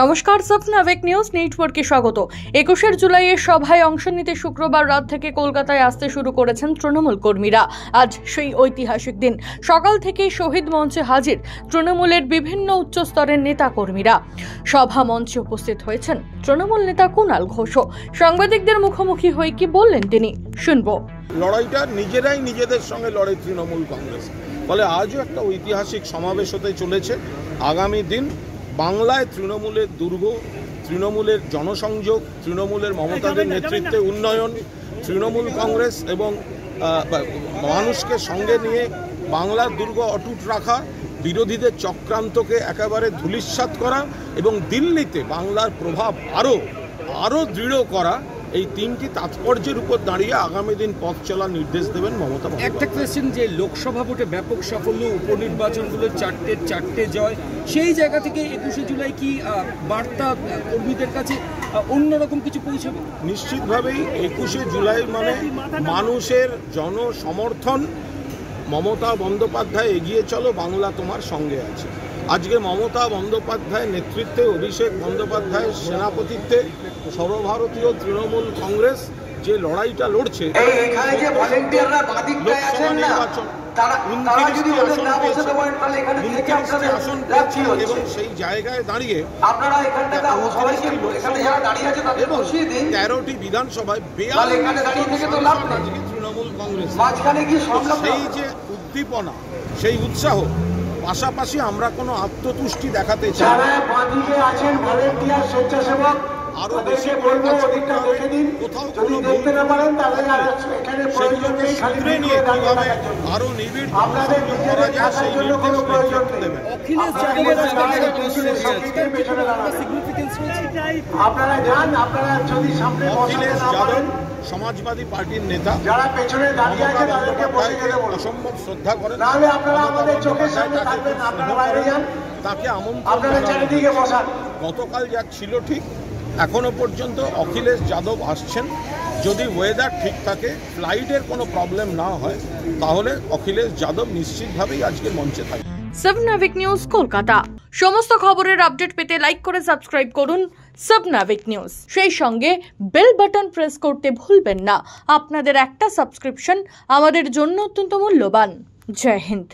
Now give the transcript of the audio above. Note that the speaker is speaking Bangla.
নমস্কার, সফনাভিক নিউজ নেটওয়ার্কে স্বাগত। 21 জুলাইয়ের সভায় অংশ নিতে শুক্রবার রাত থেকে কলকাতায় আসতে শুরু করেছেন তৃণমূল কর্মীরা। আজ সেই ঐতিহাসিক দিন। সকাল থেকেই শহীদ মঞ্চে হাজির তৃণমূলের বিভিন্ন উচ্চস্তরের নেতা কর্মীরা। সভা মঞ্চে উপস্থিত হয়েছেন তৃণমূল নেতা কুণাল ঘোষ। সাংবাদিকদের মুখোমুখি হয়ে কি বললেন তিনি, শুনবো। লড়াইটা নিজেরাই নিজেদের সঙ্গে লড়ে তৃণমূল কংগ্রেস। ফলে আজও একটা ঐতিহাসিক সমাবেশ হতে চলেছে। আগামী দিন বাংলায় তৃণমূলের দুর্গ, তৃণমূলের জনসংযোগ, তৃণমূলের মমতাদের নেতৃত্বে উন্নয়ন, তৃণমূল কংগ্রেস এবং মানুষকে সঙ্গে নিয়ে বাংলার দুর্গ অটুট রাখা, বিরোধীদের চক্রান্তকে একেবারে ধূলিসাৎ করা এবং দিল্লিতে বাংলার প্রভাব আরও দৃঢ় করা, এই তিনটি তাৎপর্যের উপর দাঁড়িয়ে আগামী দিন পথ চলার নির্দেশ দেবেন মমতা। একটা কোয়েশ্চেন, যে লোকসভা ভোটে ব্যাপক সাফল্য, উপনির্বাচনগুলো চারটে জয়, সেই জায়গা থেকে 21 জুলাই কি বার্তা কর্মীদের কাছে অন্যরকম কিছু পৌঁছাবে? নিশ্চিতভাবেই 21 জুলাই মানে মানুষের জনসমর্থন। মমতা বন্দ্যোপাধ্যায় এগিয়ে চলো, বাংলা তোমার সঙ্গে আছে। আজকে মমতা বন্দ্যোপাধ্যায়ের নেতৃত্বে, অভিষেক বন্দ্যোপাধ্যায়ের সেনাপতিত্বে সর্বভারতীয় তৃণমূল কংগ্রেস যে লড়াইটা লড়ছে, এবং সেই জায়গায় দাঁড়িয়ে 13টি বিধানসভায় 42 তৃণমূল কংগ্রেস, সেই যে উদ্দীপনা, সেই উৎসাহ, পাশাপাশি আমরা কোনো আত্মতুষ্টি দেখাতে চাই। আরো বেশি কোথাও কোনো সেগুলোকে শুধরে নিয়ে কিভাবে আরো নিবিড় করা যায় সেই নির্দেশ নেতৃত্ব দেবেন। অখিলেশ যাদব সমাজবাদী পার্টির নেতা, অসম্ভব শ্রদ্ধা করেন, তাকে আমন্ত্রণ। গতকাল যা ছিল ঠিক, এখনো পর্যন্ত অখিলেশ যাদব আসছেন। যদি ওয়েদার ঠিক থাকে, ফ্লাইটের কোনো প্রবলেম না হয়, তাহলে অখিলেশ যাদব নিশ্চিতভাবেই আজকে মঞ্চে থাকবে। সফনাভিক নিউজ কলকাতা। সমস্ত খবরের আপডেট পেতে লাইক করে সাবস্ক্রাইব করুন সফনাভিক নিউজ। সেই সঙ্গে বেল বাটন প্রেস করতে ভুলবেন না। আপনাদের একটা সাবস্ক্রিপশন আমাদের জন্য অত্যন্ত মূল্যবান। জয় হিন্দ।